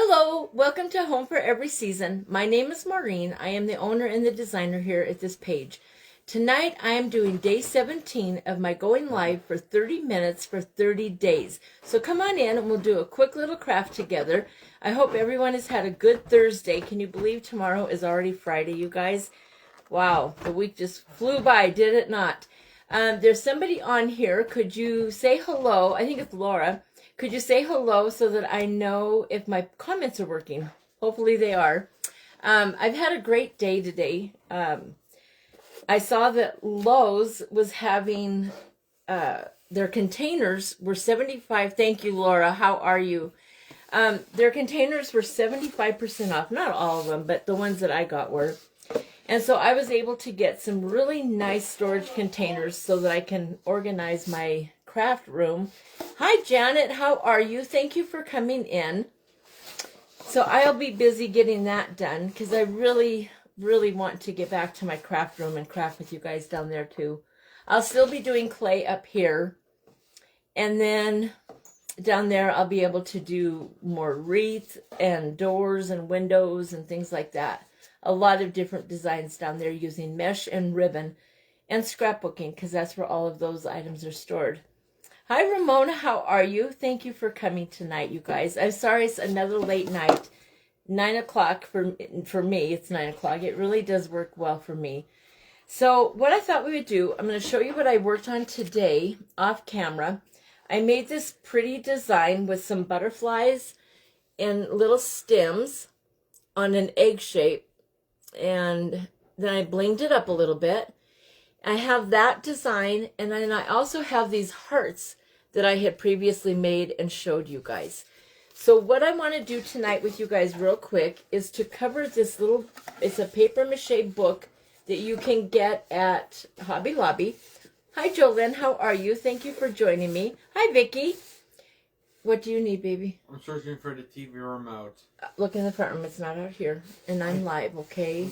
Hello, welcome to Home for Every Season. My name is Maureen. I am the owner and the designer here at this page. Tonight I am doing day 17 of my going live for 30 minutes for 30 days. So come on in and we'll do a quick little craft together. I hope everyone has had a good Thursday. Can you believe tomorrow is already Friday, you guys? Wow, the week just flew by, did it not? There's somebody on here. Could you say hello? I think it's Laura. Could you say hello so that I know if my comments are working? Hopefully they are. I've had a great day today. I saw that Lowe's was having, their containers were 75. Thank you, Laura. How are you? Their containers were 75% off. Not all of them, but the ones that I got were. And so I was able to get some really nice storage containers so that I can organize my craft room. Hi, Janet. How are you? Thank you for coming in. So I'll be busy getting that done because I really want to get back to my craft room and craft with you guys down there too. I'll still be doing clay up here. And then down there I'll be able to do more wreaths and doors and windows and things like that. A lot of different designs down there using mesh and ribbon and scrapbooking because that's where all of those items are stored. Hi, Ramona. How are you? Thank you for coming tonight, you guys. I'm sorry it's another late night. 9 o'clock for me. It's 9 o'clock. It really does work well for me. So what I thought we would do, I'm going to show you what I worked on today off camera. I made this pretty design with some butterflies and little stems on an egg shape. And then I blinged it up a little bit. I have that design, and then I also have these hearts that I had previously made and showed you guys. So what I want to do tonight with you guys real quick is to cover this little, it's a paper mache book that you can get at Hobby Lobby. Hi, Jolene. How are you? Thank you for joining me. Hi, Vicky. What do you need, baby? I'm searching for the TV remote. Look in the front room. It's not out here. And I'm live, okay?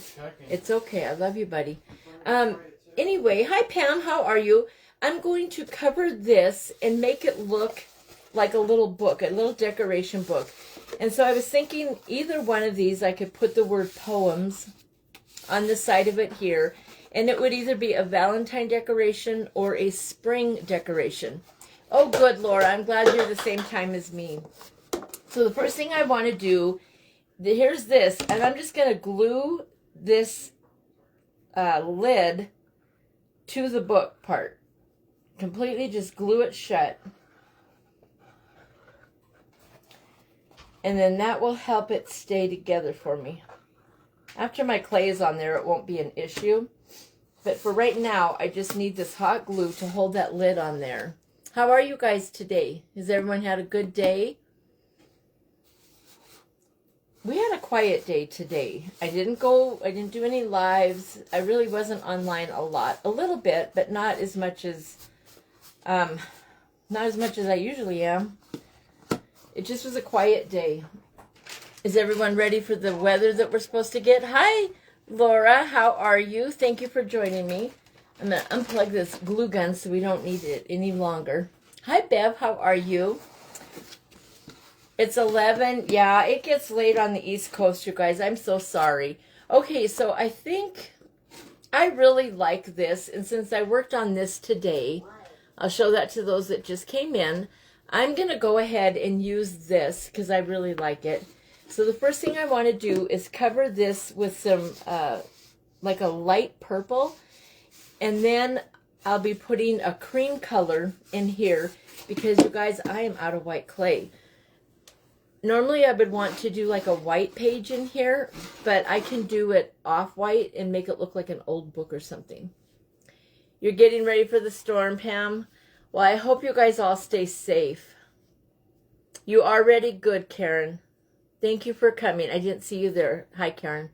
It's okay. I love you, buddy. Anyway, hi, Pam. How are you? I'm going to cover this and make it look like a little book, a little decoration book. And so I was thinking either one of these, I could put the word poems on the side of it here. And it would either be a Valentine decoration or a spring decoration. Oh, good, Laura. I'm glad you're the same time as me. So the first thing I want to do, here's this. And I'm just going to glue this lid to the book part. Completely just glue it shut. And then that will help it stay together for me. After my clay is on there, it won't be an issue. But for right now, I just need this hot glue to hold that lid on there. How are you guys today? Has everyone had a good day? We had a quiet day today. I didn't do any lives. I really wasn't online a lot. A little bit, but not as much as I usually am. It just was a quiet day. Is everyone ready for the weather that we're supposed to get? Hi, Laura. How are you? Thank you for joining me. I'm going to unplug this glue gun so we don't need it any longer. Hi, Bev. How are you? It's 11. Yeah, it gets late on the East Coast, you guys. I'm so sorry. Okay, so I think I really like this. And since I worked on this today, I'll show that to those that just came in. I'm going to go ahead and use this because I really like it. So the first thing I want to do is cover this with some, like a light purple. And then I'll be putting a cream color in here because, you guys, I am out of white clay. Normally I would want to do like a white page in here, but I can do it off-white and make it look like an old book or something. You're getting ready for the storm, Pam? Well, I hope you guys all stay safe. You are ready? Good, Karen. Thank you for coming. I didn't see you there. Hi, Karen.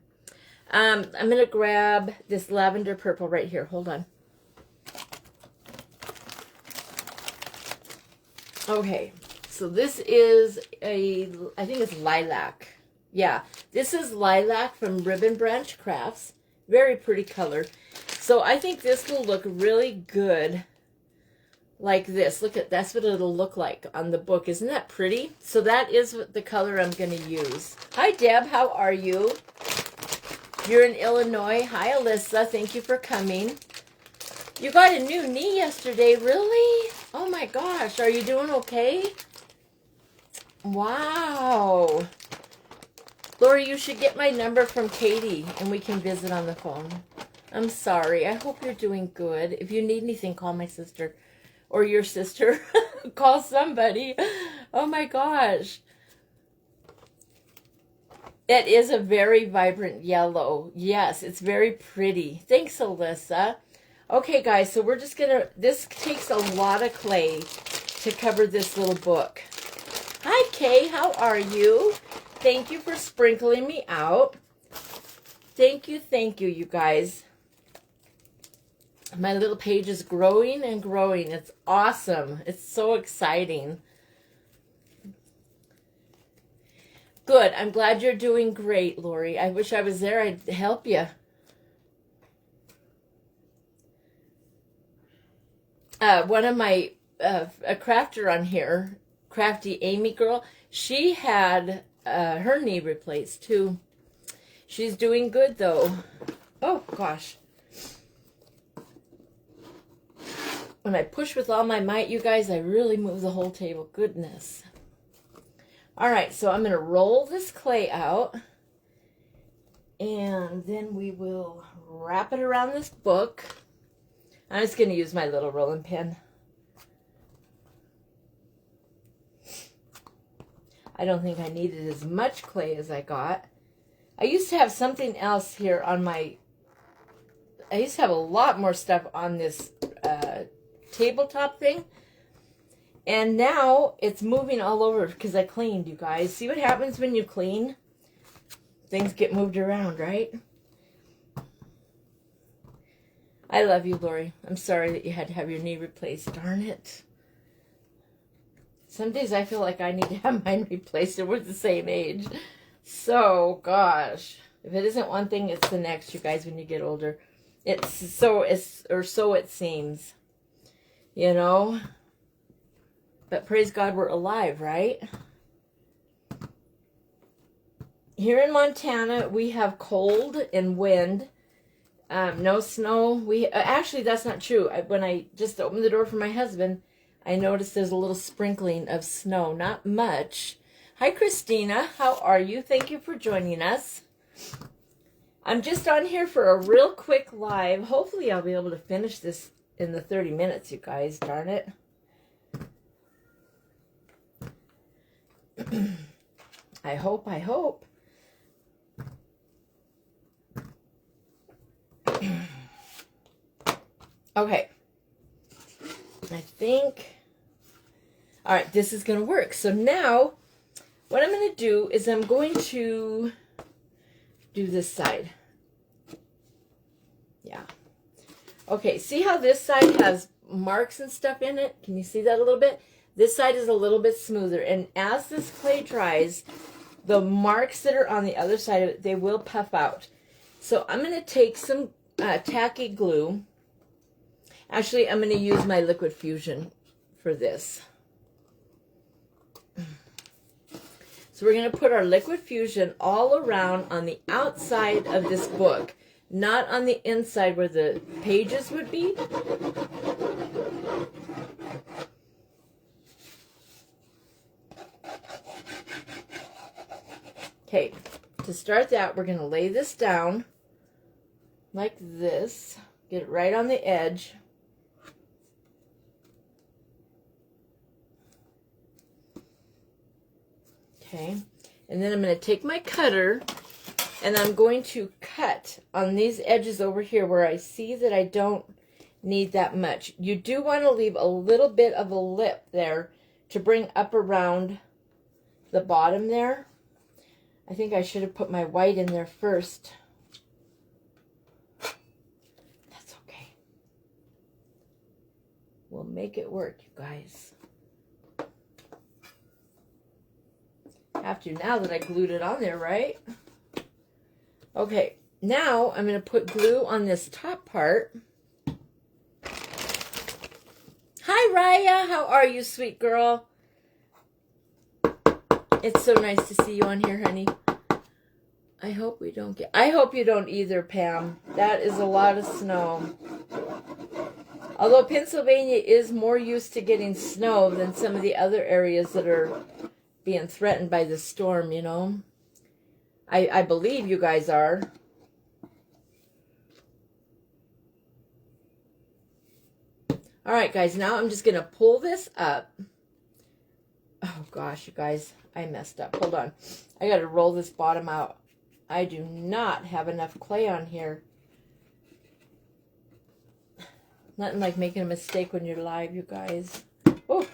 I'm going to grab this lavender purple right here. Hold on. Okay. So this is I think it's lilac. Yeah, this is lilac from Ribbon Branch Crafts. Very pretty color. So I think this will look really good like this. Look at, that's what it'll look like on the book. Isn't that pretty? So that is the color I'm going to use. Hi, Deb. How are you? You're in Illinois. Hi, Alyssa. Thank you for coming. You got a new knee yesterday, really? Oh my gosh. Are you doing okay? Wow. Lori, you should get my number from Katie and we can visit on the phone. I'm sorry. I hope you're doing good. If you need anything, call my sister or your sister. Call somebody. Oh my gosh. It is a very vibrant yellow. Yes, it's very pretty. Thanks, Alyssa. Okay, guys, so we're just gonna, this takes a lot of clay to cover this little book. Hi, Kay, how are you? Thank you for sprinkling me out. Thank you, you guys. My little page is growing and growing. It's awesome. It's so exciting. Good. I'm glad you're doing great, Lori. I wish I was there. I'd help you. One of my, a crafter on here, Crafty Amy girl, she had her knee replaced too. She's doing good though. Oh gosh. When I push with all my might, you guys, I really move the whole table. Goodness. All right, so I'm going to roll this clay out. And then we will wrap it around this book. I'm just going to use my little rolling pin. I don't think I needed as much clay as I got. I used to have something else here on my... I used to have a lot more stuff on this tabletop thing. And now it's moving all over because I cleaned, you guys. See what happens when you clean? Things get moved around, right? I love you, Lori. I'm sorry that you had to have your knee replaced. Darn it. Some days I feel like I need to have mine replaced and we're the same age. So, gosh. If it isn't one thing, it's the next, you guys, when you get older. So it seems. You know? But praise God we're alive, right? Here in Montana, we have cold and wind. No snow. Actually, that's not true. When I just opened the door for my husband, I noticed there's a little sprinkling of snow. Not much. Hi, Christina. How are you? Thank you for joining us. I'm just on here for a real quick live. Hopefully, I'll be able to finish this in the 30 minutes, you guys. Darn it. I hope. Okay. I think, all right, this is going to work. So now, what I'm going to do is I'm going to do this side. Yeah. Okay, see how this side has marks and stuff in it? Can you see that a little bit? This side is a little bit smoother. And as this clay dries, the marks that are on the other side of it, they will puff out. So I'm going to take some tacky glue. Actually, I'm going to use my Liquid Fusion for this. So we're going to put our Liquid Fusion all around on the outside of this book, not on the inside where the pages would be. Okay, to start that, we're going to lay this down like this. Get it right on the edge. Okay, and then I'm going to take my cutter and I'm going to cut on these edges over here where I see that I don't need that much. You do want to leave a little bit of a lip there to bring up around the bottom there. I think I should have put my white in there first. That's okay. We'll make it work, you guys. Have to now that I glued it on there, right? Okay, now I'm going to put glue on this top part. Hi, Mariah, how are you, sweet girl? It's so nice to see you on here, honey. I hope you don't either, Pam. That is a lot of snow. Although Pennsylvania is more used to getting snow than some of the other areas that are being threatened by the storm, you know. I believe you guys are. All right, guys, now I'm just going to pull this up. Oh, gosh, you guys, I messed up. Hold on. I got to roll this bottom out. I do not have enough clay on here. Nothing like making a mistake when you're live, you guys. Oh,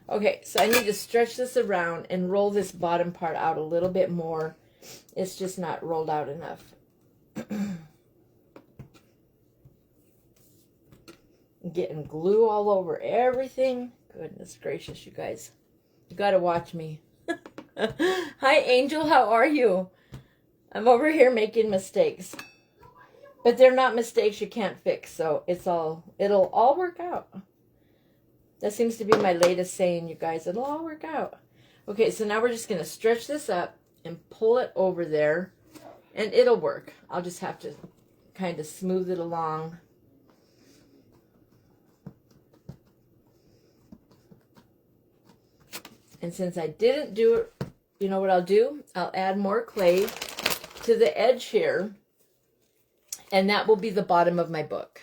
okay, so I need to stretch this around and roll this bottom part out a little bit more. It's just not rolled out enough. Getting glue all over everything. Goodness gracious, you guys. You gotta watch me. Hi, Angel. How are you? I'm over here making mistakes. But they're not mistakes you can't fix, so it'll all work out. That seems to be my latest saying, you guys. It'll all work out. Okay, so now we're just going to stretch this up and pull it over there, and it'll work. I'll just have to kind of smooth it along. And since I didn't do it, you know what I'll do? I'll add more clay to the edge here. And that will be the bottom of my book.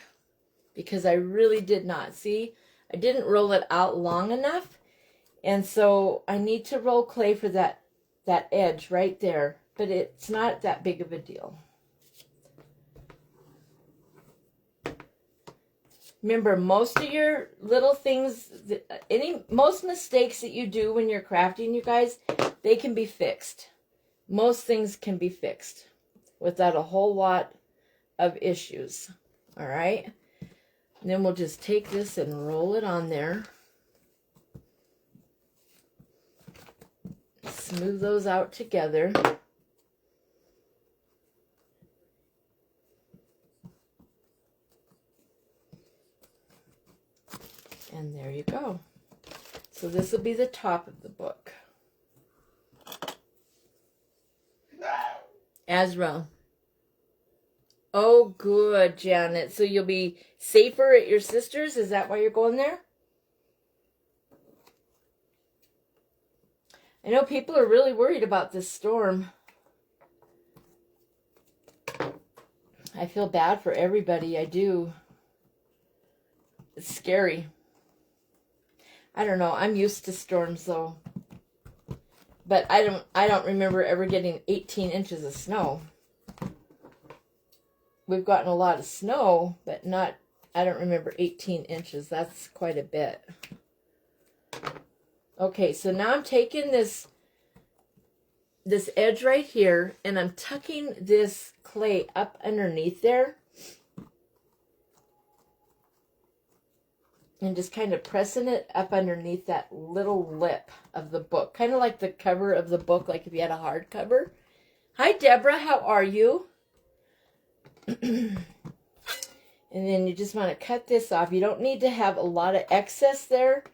Because I really did not. See, I didn't roll it out long enough. And so I need to roll clay for that edge right there. But it's not that big of a deal. Remember, most of your little things, most mistakes that you do when you're crafting, you guys, they can be fixed. Most things can be fixed without a whole lot of issues. All right, and then we'll just take this and roll it on there. Smooth those out together. And there you go. So this will be the top of the book. Azra. Oh, good, Janet. So you'll be safer at your sister's? Is that why you're going there? I know people are really worried about this storm. I feel bad for everybody. I do. It's scary. I don't know. I'm used to storms, though. But I don't remember ever getting 18 inches of snow. We've gotten a lot of snow, but I don't remember 18 inches. That's quite a bit. Okay, so now I'm taking this edge right here, and I'm tucking this clay up underneath there. And just kind of pressing it up underneath that little lip of the book. Kind of like the cover of the book, like if you had a hardcover. Hi, Deborah. How are you? And then you just want to cut this off. You don't need to have a lot of excess there.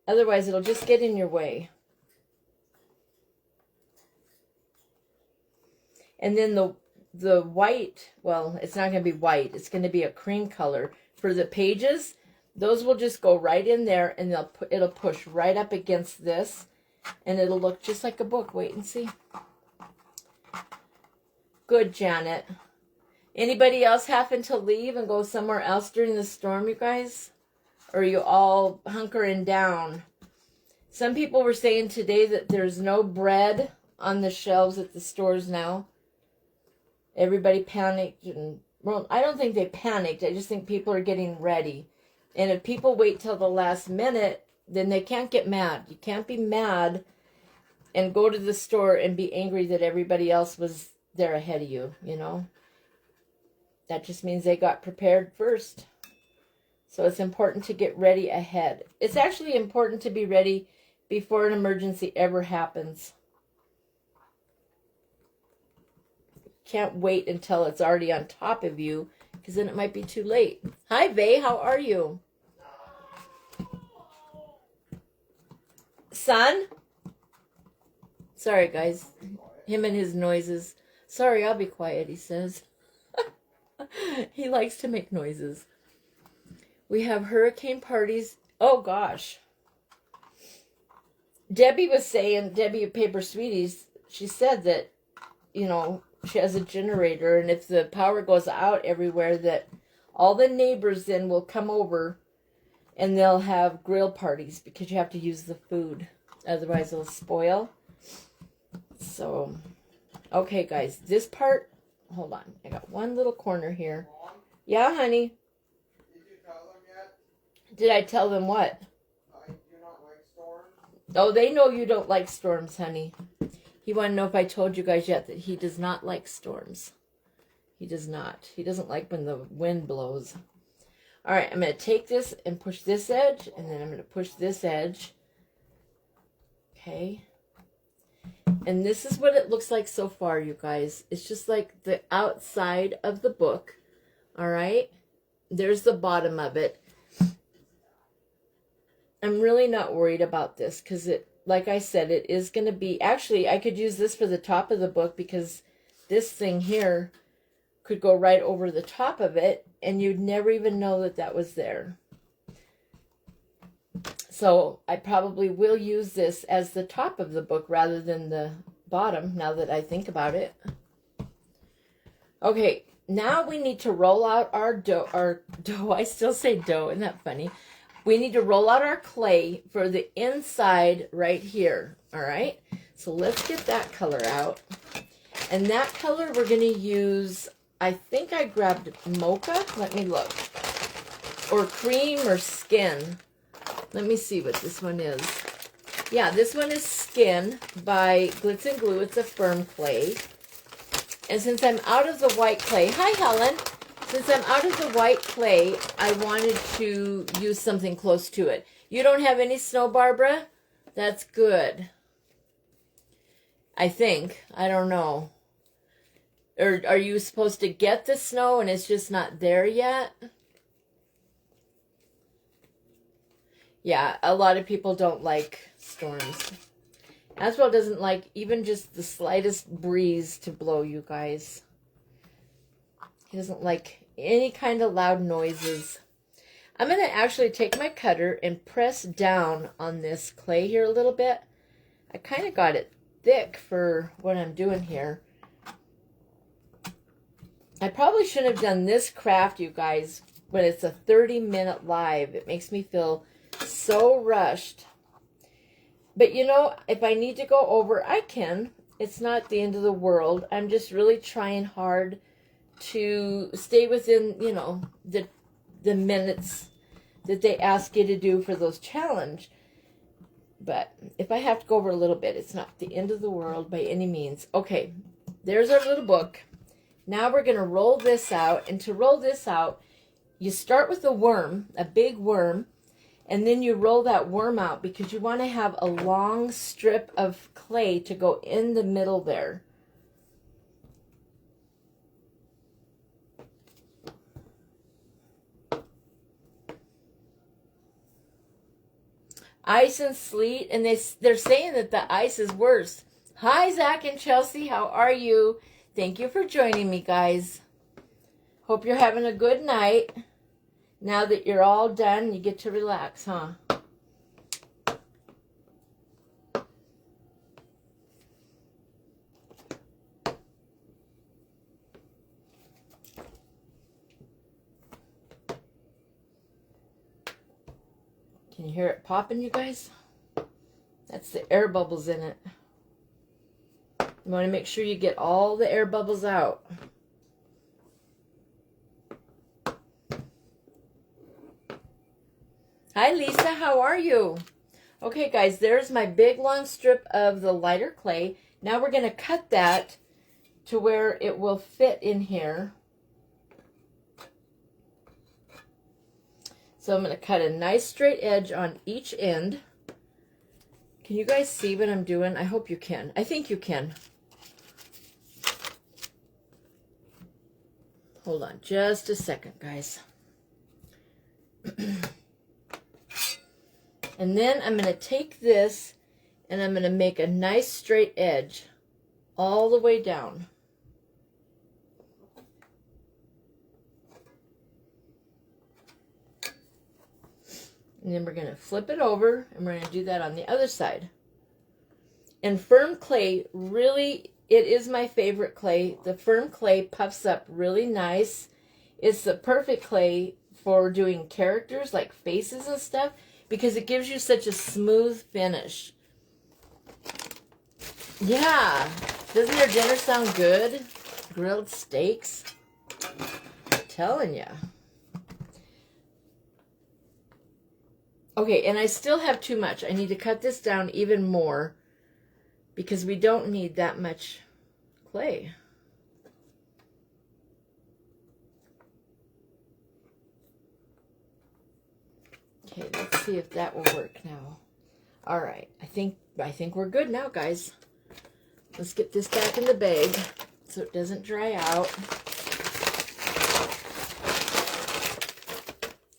Otherwise, it'll just get in your way. And then the white, well, it's not going to be white. It's going to be a cream color. For the pages, those will just go right in there, and it'll push right up against this, and it'll look just like a book. Wait and see. Good, Janet. Anybody else having to leave and go somewhere else during the storm, you guys? Or are you all hunkering down? Some people were saying today that there's no bread on the shelves at the stores now. Everybody panicked. And, well, I don't think they panicked. I just think people are getting ready. And if people wait till the last minute, then they can't get mad. You can't be mad and go to the store and be angry that everybody else was there ahead of you, you know? That just means they got prepared first. So it's important to get ready ahead. It's actually important to be ready before an emergency ever happens. Can't wait until it's already on top of you, because then it might be too late. Hi, Vay. How are you? son? Sorry, guys. Him and his noises. Sorry, I'll be quiet, he says. He likes to make noises. We have hurricane parties. Oh, gosh. Debbie was saying, Debbie of Paper Sweeties, she said that, you know, she has a generator, and if the power goes out everywhere, that all the neighbors then will come over and they'll have grill parties because you have to use the food. Otherwise, it'll spoil. So, okay, guys, this part, hold on. I got one little corner here. Mom, Yeah, honey. did you tell them yet? Did I tell them what? I do not like storms. Oh, they know you don't like storms, honey. He wanted to know if I told you guys yet that he does not like storms. He does not. He doesn't like when the wind blows. All right, I'm going to take this and push this edge, and then I'm going to push this edge. Okay. And this is what it looks like so far, you guys. It's just like the outside of the book. All right. There's the bottom of it. I'm really not worried about this because it, like I said, it is going to be, actually, I could use this for the top of the book because this thing here could go right over the top of it and you'd never even know that that was there. So I probably will use this as the top of the book rather than the bottom, now that I think about it. Okay, now we need to roll out our dough. I still say dough, isn't that funny? We need to roll out our clay for the inside right here, all right? So let's get that color out. And that color we're going to use, I think I grabbed mocha. Let me look. Or cream or skin. Let me see what this one is. Yeah, this one is Skin by Glitz and Glue. It's a firm clay. And since I'm out of the white clay, hi Helen. Since I'm out of the white clay, I wanted to use something close to it. You don't have any snow, Barbara? That's good. I think. I don't know. Or are you supposed to get the snow and it's just not there yet? Yeah, a lot of people don't like storms. Aswell doesn't like even just the slightest breeze to blow, you guys. He doesn't like any kind of loud noises. I'm going to actually take my cutter and press down on this clay here a little bit. I kind of got it thick for what I'm doing here. I probably shouldn't have done this craft, you guys, when it's a 30-minute live. It makes me feel so rushed. But you know, if I need to go over, I can. It's not the end of the world. I'm just really trying hard to stay within, you know, the minutes that they ask you to do for those challenge. But if I have to go over a little bit, it's not the end of the world by any means. Okay, there's our little book. Now we're going to roll this out. And to roll this out, you start with a worm, a big worm, and then you roll that worm out because you want to have a long strip of clay to go in the middle there. Ice and sleet, and they're saying that the ice is worse. Hi, Zach and Chelsea. How are you? Thank you for joining me, guys. Hope you're having a good night. Now that you're all done, you get to relax, huh? Can you hear it popping, you guys? That's the air bubbles in it. You want to make sure you get all the air bubbles out. Hi, Lisa. How are you? Okay, guys, there's my big long strip of the lighter clay. Now we're going to cut that to where it will fit in here. So I'm going to cut a nice straight edge on each end. Can you guys see what I'm doing? I hope you can. I think you can. Hold on just a second, guys. And then I'm going to take this And I'm going to make a nice straight edge all the way down. And then we're going to flip it over, and we're going to do that on the other side. And firm clay, really, it is my favorite clay. The firm clay puffs up really nice. It's the perfect clay for doing characters like faces and stuff because it gives you such a smooth finish. Yeah, doesn't your dinner sound good? Grilled steaks. I'm telling ya. Okay, and I still have too much. I need to cut this down even more because we don't need that much clay. Okay, let's see if that will work now. All right, I think we're good now, guys. Let's get this back in the bag so it doesn't dry out.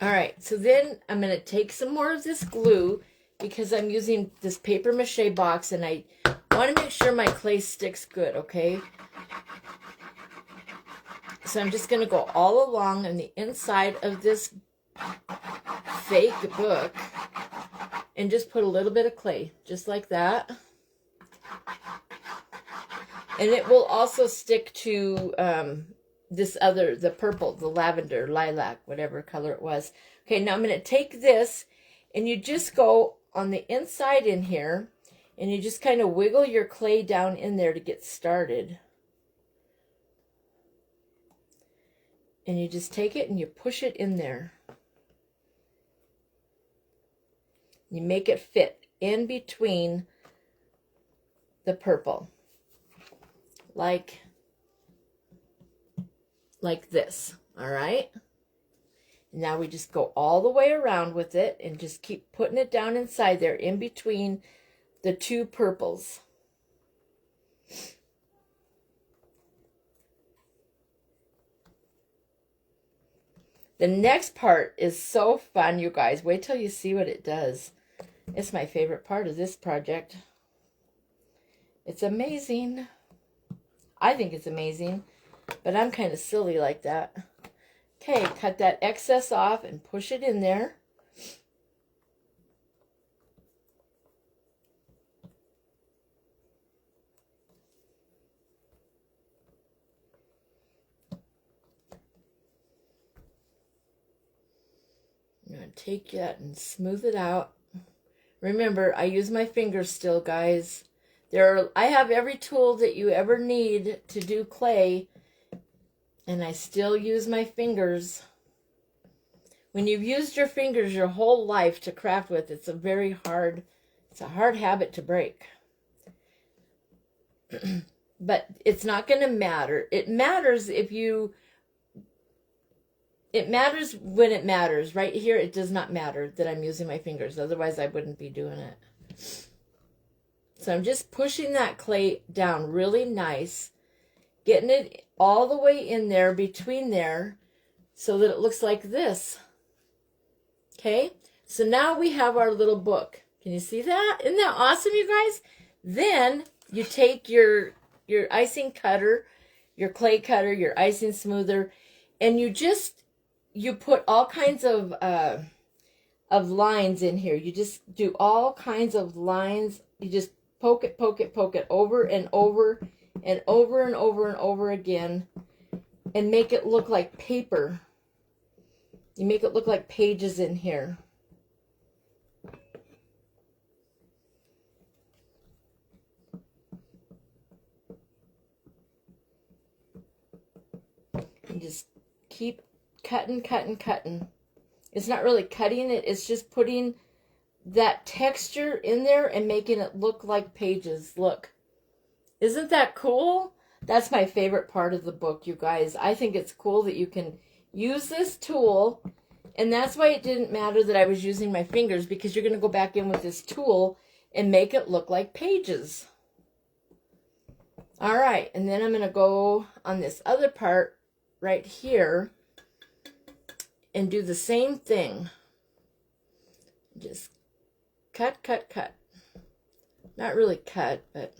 All right, so then I'm going to take some more of this glue because I'm using this paper mache box and I want to make sure my clay sticks good, okay? So I'm just going to go all along on the inside of this fake book and just put a little bit of clay, just like that. And it will also stick to this other, the purple, the lavender, lilac, whatever color it was. Okay, now I'm going to take this and you just go on the inside in here and you just kind of wiggle your clay down in there to get started. And you just take it and you push it in there. You make it fit in between the purple. Like this, all right? Now we just go all the way around with it and just keep putting it down inside there in between the two purples. The next part is so fun, you guys. Wait till you see what it does. It's my favorite part of this project. It's amazing. I think it's amazing, but I'm kind of silly like that. Okay, cut that excess off and push it in there. I'm going to take that and smooth it out. Remember, I use my fingers still, guys. I have every tool that you ever need to do clay, and I still use my fingers. When you've used your fingers your whole life to craft with, it's a hard habit to break. But it's not going to matter. It matters when it matters. Right here, it does not matter that I'm using my fingers. Otherwise, I wouldn't be doing it. So I'm just pushing that clay down really nice, getting it all the way in there, between there, so that it looks like this. Okay, so now we have our little book. Can you see that? Isn't that awesome, you guys? Then you take your icing cutter, your clay cutter, your icing smoother, and you put all kinds of lines in here. You just do all kinds of lines. You just poke it over and over and over and over and over again and make it look like paper. You make it look like pages in here. And just keep cutting. It's not really cutting it, it's just putting that texture in there and making it look like pages. Look. Isn't that cool? That's my favorite part of the book, you guys. I think it's cool that you can use this tool, and that's why it didn't matter that I was using my fingers, because you're going to go back in with this tool and make it look like pages. All right, and then I'm going to go on this other part right here and do the same thing. Just cut. Not really cut, but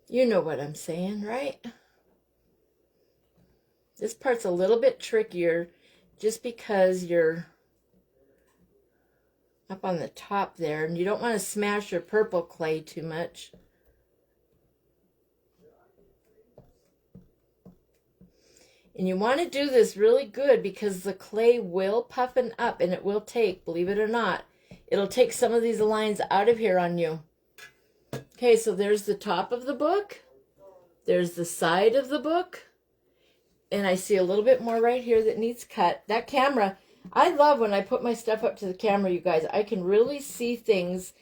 you know what I'm saying, right? This part's a little bit trickier just because you're up on the top there, and you don't want to smash your purple clay too much. And you want to do this really good because the clay will puffen up, and it will take, believe it or not, it'll take some of these lines out of here on you. Okay, so there's the top of the book. There's the side of the book. And I see a little bit more right here that needs cut. That camera, I love when I put my stuff up to the camera, you guys. I can really see things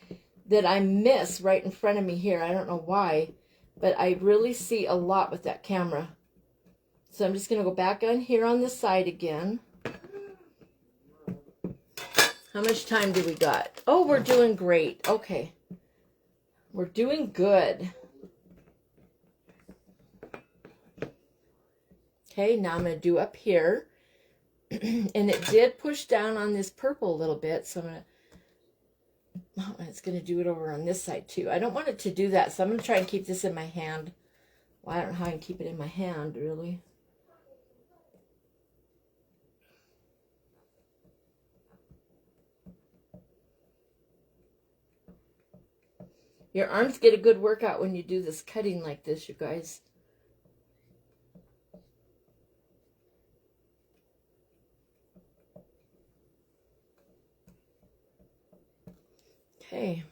that I miss right in front of me here. I don't know why, but I really see a lot with that camera. So I'm just going to go back on here on the side again. How much time do we got? Oh, we're doing great. Okay. We're doing good. Okay, now I'm going to do up here. And it did push down on this purple a little bit, so I'm going to, oh, it's going to do it over on this side too. I don't want it to do that, so I'm going to try and keep this in my hand. Well, I don't know how I can keep it in my hand, really. Your arms get a good workout when you do this cutting like this, you guys. Okay,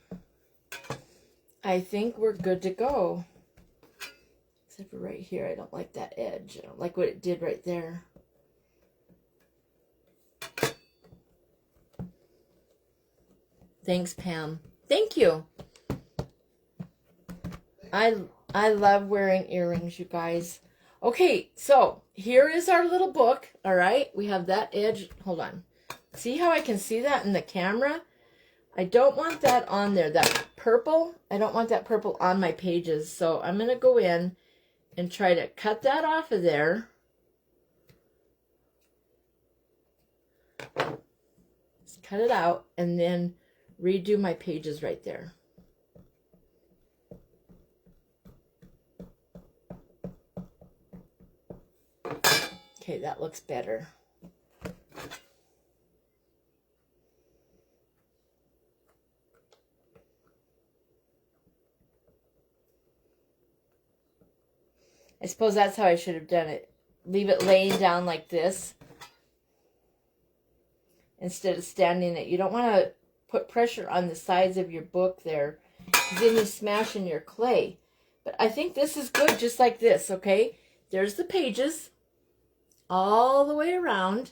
I think we're good to go. Except for right here, I don't like that edge. I don't like what it did right there. Thanks, Pam. Thank you. I love wearing earrings, you guys. Okay, so here is our little book, all right? We have that edge. Hold on. See how I can see that in the camera? I don't want that on there, that purple. I don't want that purple on my pages. So I'm going to go in and try to cut that off of there. Just cut it out and then redo my pages right there. Okay, that looks better. I suppose that's how I should have done it. Leave it laying down like this instead of standing it. You don't want to put pressure on the sides of your book there, because then you're smashing your clay. But I think this is good just like this, okay? There's the pages all the way around.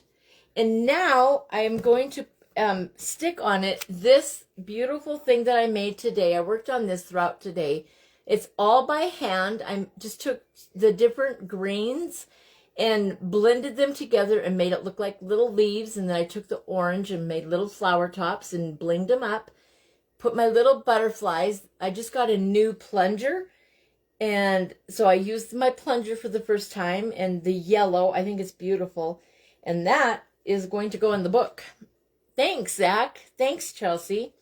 And now I am going to stick on it this beautiful thing that I made today. I worked on this throughout today. It's all by hand. I just took the different greens and blended them together and made it look like little leaves. And then I took the orange and made little flower tops and blinged them up. Put my little butterflies. I just got a new plunger. And so I used my plunger for the first time. And the yellow, I think it's beautiful. And that is going to go in the book. Thanks, Zach. Thanks, Chelsea.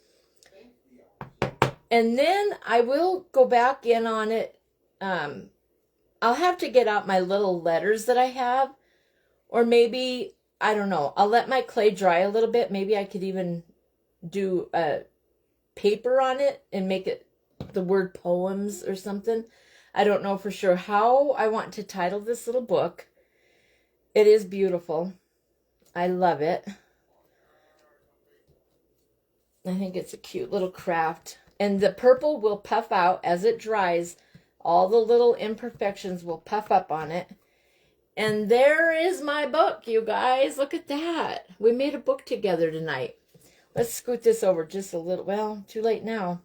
And then I will go back in on it. I'll have to get out my little letters that I have. Or maybe, I don't know, I'll let my clay dry a little bit. Maybe I could even do a paper on it and make it the word poems or something. I don't know for sure how I want to title this little book. It is beautiful. I love it. I think it's a cute little craft. And the purple will puff out as it dries. All the little imperfections will puff up on it. And there is my book, you guys. Look at that. We made a book together tonight. Let's scoot this over just a little. Well, too late now.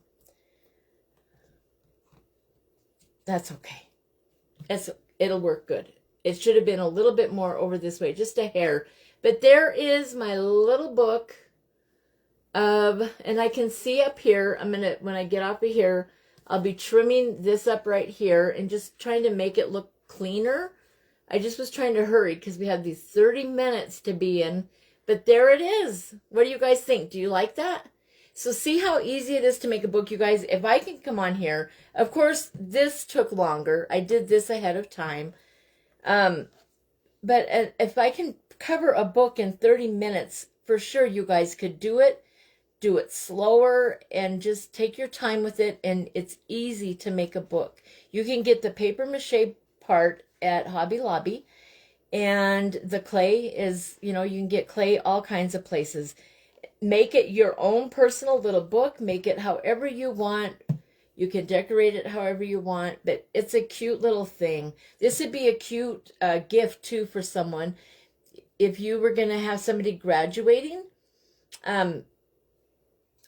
That's okay. It'll work good. It should have been a little bit more over this way, just a hair. But there is my little book of, and I can see up here, when I get off of here, I'll be trimming this up right here and just trying to make it look cleaner. I just was trying to hurry because we have these 30 minutes to be in. But there it is. What do you guys think? Do you like that? So see how easy it is to make a book, you guys. If I can come on here, of course, this took longer. I did this ahead of time. But if I can cover a book in 30 minutes, for sure you guys could do it. Do it slower and just take your time with it. And it's easy to make a book. You can get the paper mache part at Hobby Lobby. And the clay is, you can get clay all kinds of places. Make it your own personal little book. Make it however you want. You can decorate it however you want, but it's a cute little thing. This would be a cute gift too for someone. If you were going to have somebody graduating,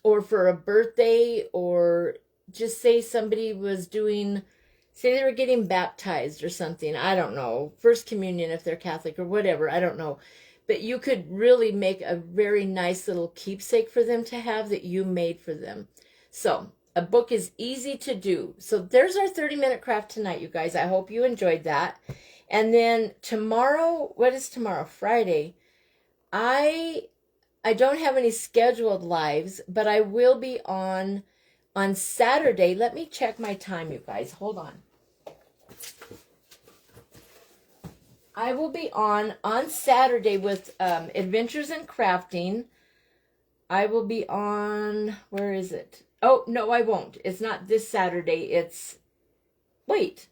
or for a birthday, or just say somebody was say they were getting baptized or something. I don't know. First communion if they're Catholic or whatever. I don't know. But you could really make a very nice little keepsake for them to have that you made for them. So a book is easy to do. So there's our 30-minute craft tonight, you guys. I hope you enjoyed that. And then tomorrow, what is tomorrow? Friday. I don't have any scheduled lives, but I will be on Saturday. Let me check my time, you guys. Hold on. I will be on Saturday with Adventures in Crafting. I will be on, where is it? Oh, no, I won't. It's not this Saturday. Wait,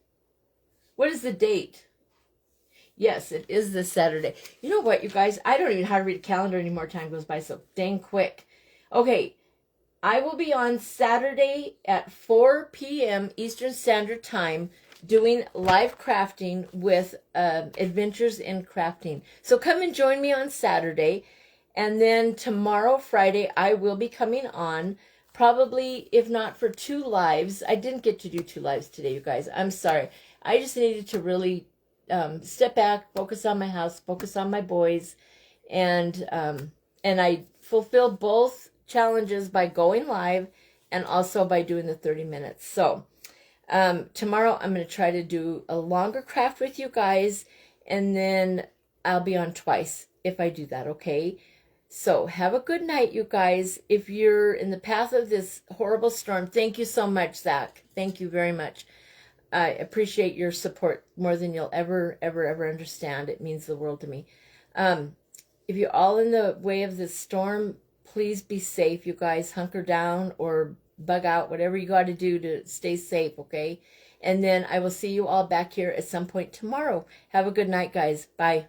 what is the date? Yes, it is this Saturday. You know what, you guys? I don't even know how to read a calendar anymore. Time goes by so dang quick. Okay, I will be on Saturday at 4 p.m. Eastern Standard Time doing live crafting with Adventures in Crafting. So come and join me on Saturday. And then tomorrow, Friday, I will be coming on, probably, if not for 2 lives. I didn't get to do 2 lives today, you guys. I'm sorry. I just needed to really step back, focus on my house, focus on my boys. And I fulfilled both challenges by going live and also by doing the 30 minutes. So tomorrow I'm going to try to do a longer craft with you guys, and then I'll be on twice if I do that, okay? So have a good night, you guys. If you're in the path of this horrible storm, thank you so much, Zach. Thank you very much. I appreciate your support more than you'll ever understand. It means the world to me. If you're all in the way of this storm, please be safe, you guys. Hunker down or bug out, whatever you got to do to stay safe, okay? And then I will see you all back here at some point tomorrow. Have a good night, guys. Bye.